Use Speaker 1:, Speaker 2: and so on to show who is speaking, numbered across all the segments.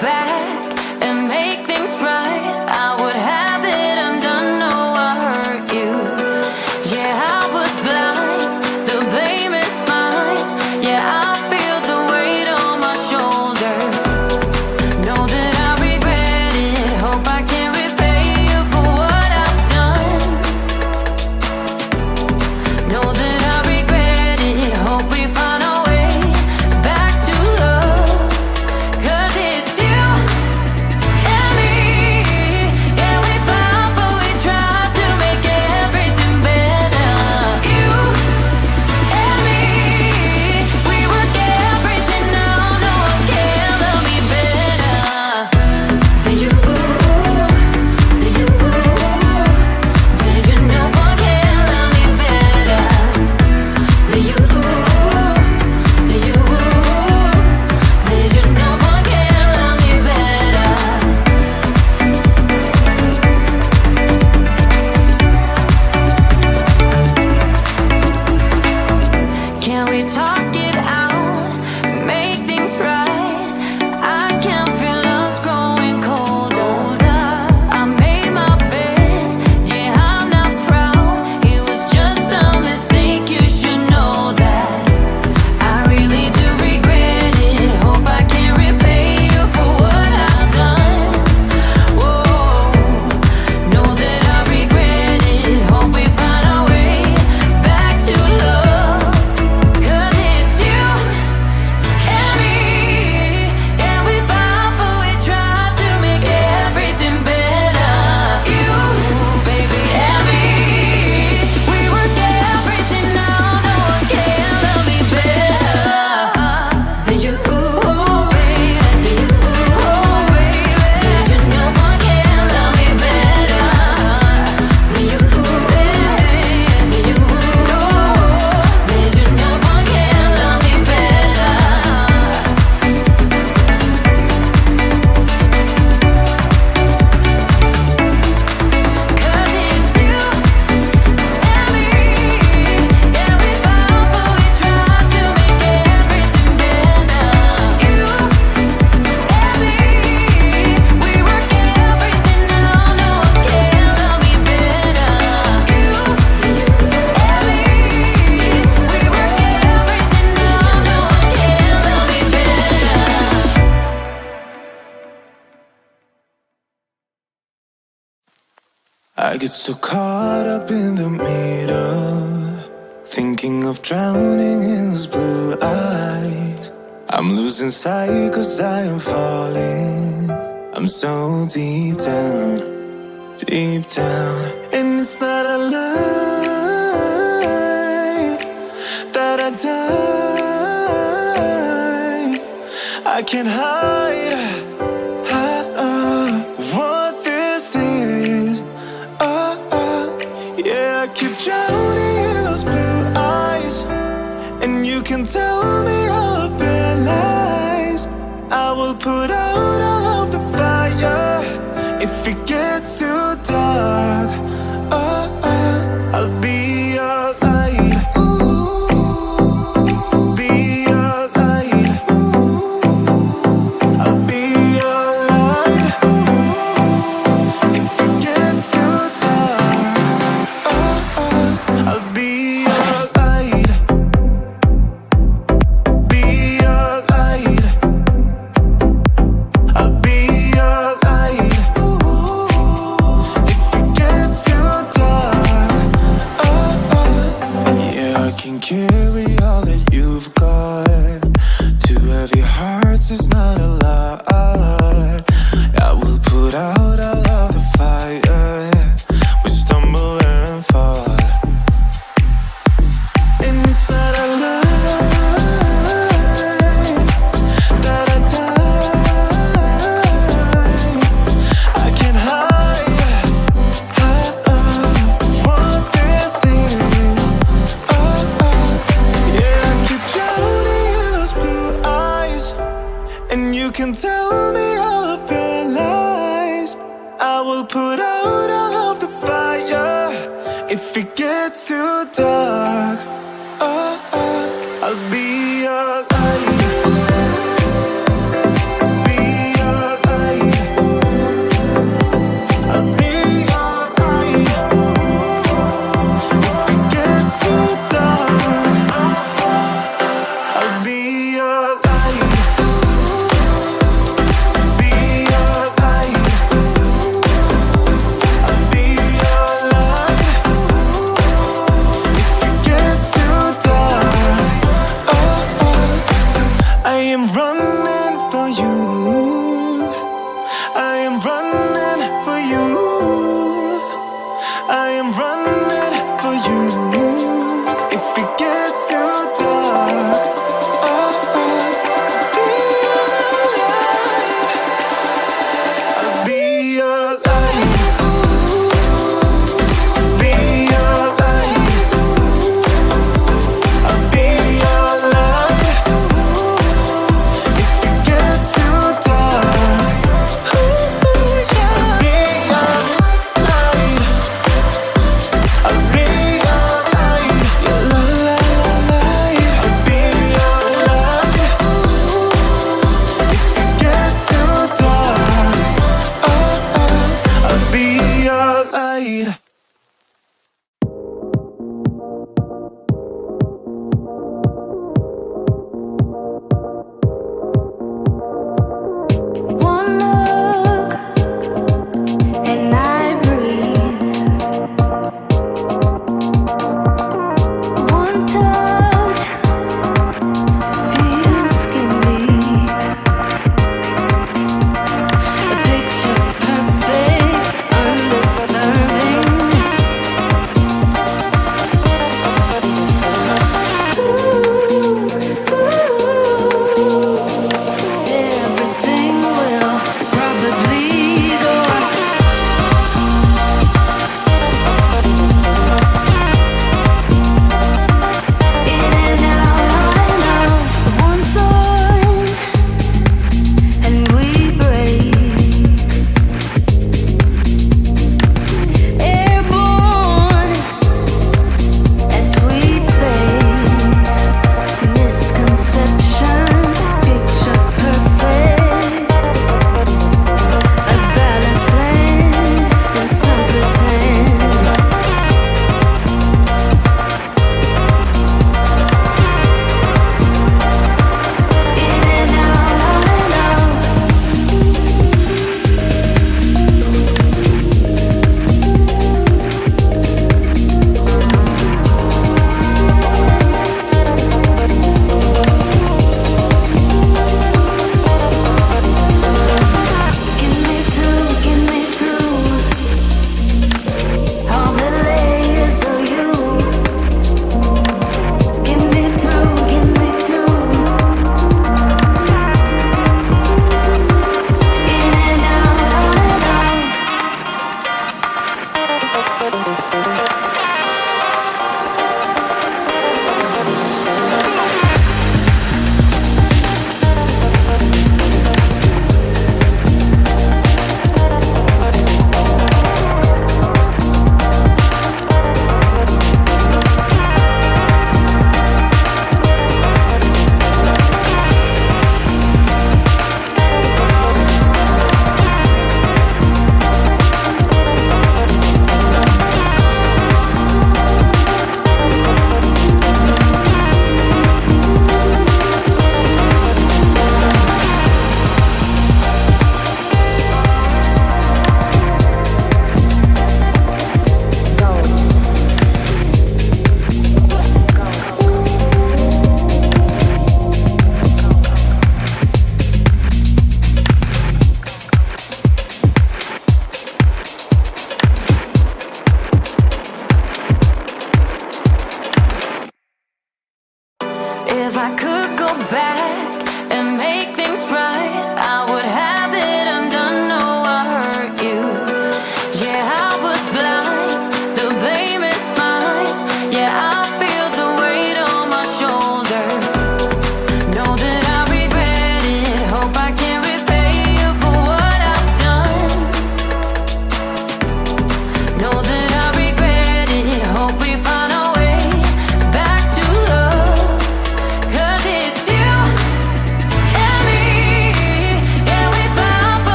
Speaker 1: back and make things right, I would have it undone. No, I hurt you. Yeah, I was blind. The blame is mine. Yeah, I feel the weight on my shoulders. Know that I regret it. Hope I can repay you for what I've done. Know that I regret it. Hope we find a way back to love. 'Cause it's you and me. Yeah, we fought, but we tried to make everything better. You and me, we work everything out. No one can love me better than you. Than you. Than you. No one can love me better than you. Than you. Than you. No one can love me better. Can we talk it out? Make things right. I can feel us growing colder. I made my bed. Yeah, I'm not proud. It was just a mistake. You should know that. I really do regret it. Hope I can repay you for what I've done. Whoa, know that I regret it. Hope we find a way back to love. 'Cause it's you and me. Yeah, we fought, but we tried to make everything better. You, baby, and me. We work everything out. No one can love me better than you, baby. Than you, baby. Than you. No one can love me better than you, baby. Than you, than you. No one can love me better. Cause it's you and me. Yeah, we fought, but we tried to make everything better. You and me, we work everything out. No one can love me better. You and me, we work everything out. No one can love me better.
Speaker 2: I get so caught up in the middle, thinking of drowning in those blue eyes. I'm losing sight 'cause I am falling. I'm so deep down, and it's not a lie that I die. I can't hide what this is. Yeah, I keep drowning in those blue eyes, and you can tell me all of your lies. I will put out all of the fire if it gets too dark. I'll be your light. Be your light. I'll be your light. If it gets too dark, I'll be your light. Be your light. I'll be your light. If it gets too dark, yeah, I can carry all that you've got. Two heavy hearts is not a lot. I will put out all of the fire. We stumble and fall, and it's not a lie that I die. I can't hide what this is. Yeah, I keep drowning in those blue eyes, and you can tell me all of your lies. I will put out all of the fire if it gets too dark. I'll be your light. Be your right.
Speaker 1: One look and I breathe. One touch feels skin deep. A picture perfect under serving.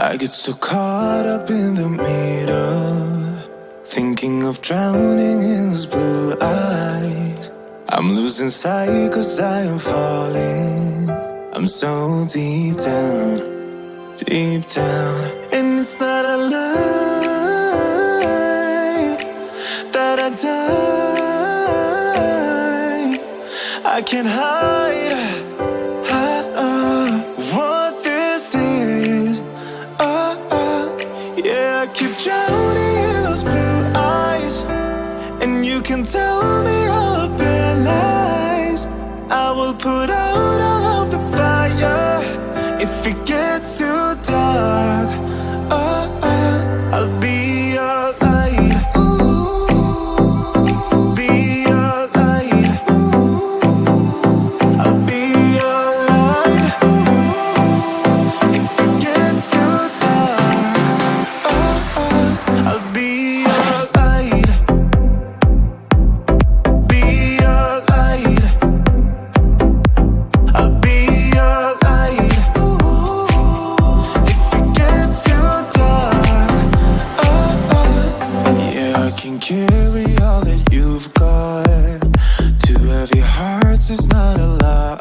Speaker 2: I get so caught up in the middle, thinking of drowning in those blue eyes. I'm losing sight 'cause I am falling. I'm so deep down, deep down. And it's not a lie that I die. I can't hide what this is. Yeah, I keep drowning in those blue eyes, and you can tell me all of your lies. I will put out all of the fire if it gets too dark. I'll be your light. Be your light. I'll be your light. If it gets too dark, I'll be your light. Be your light. I'll be your light. If it gets too dark, yeah, I can carry all that you've got. Two heavy hearts is not a lie.